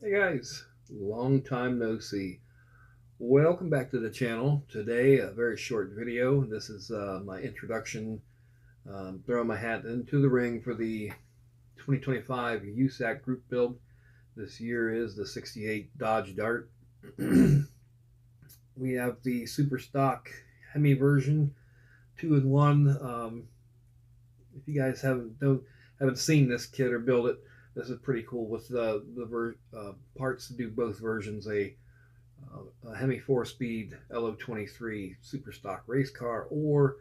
Hey guys, long time no see. Welcome back to the channel. Today, a very short video. This is my introduction, throwing my hat into the ring for the 2025 USAC group build. This year is the 68 Dodge Dart. We have the super stock Hemi version, 2-in-1. If you guys haven't seen this kit or build it, this is pretty cool with the parts to do both versions. A Hemi 4-speed LO23 super stock race car or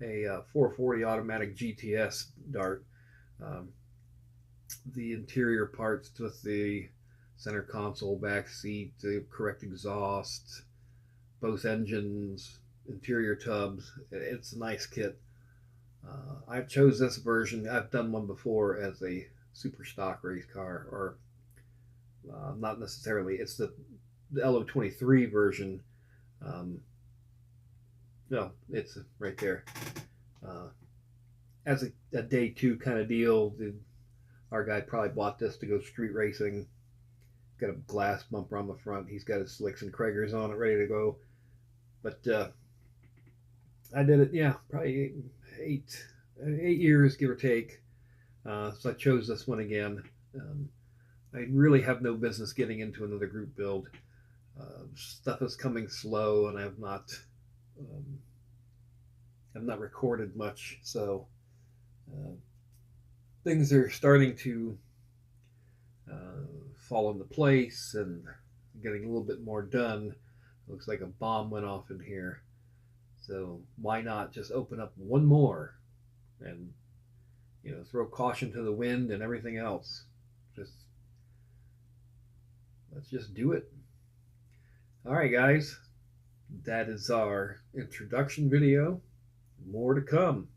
a 440 automatic GTS Dart. Um, the interior parts with the center console, back seat, the correct exhaust, both engines, interior tubs. It's a nice kit. I chose this version. I've done one before as a super stock race car, or not necessarily. It's the LO23 version. Um, no, it's right there. Uh, as a day two kind of deal, our guy probably bought this to go street racing. Got a glass bumper on the front. He's got his slicks and Kragers on it, ready to go. But I did it, yeah, probably eight, 8 years, give or take. So I chose this one again. Um, I really have no business getting into another group build. Stuff is coming slow, and um, I've not recorded much, so uh, things are starting to fall into place and getting a little bit more done. Looks like a bomb went off in here, so why not just open up one more and throw caution to the wind and everything else. Just let's just do it. All right, guys, that is our introduction video. More to come.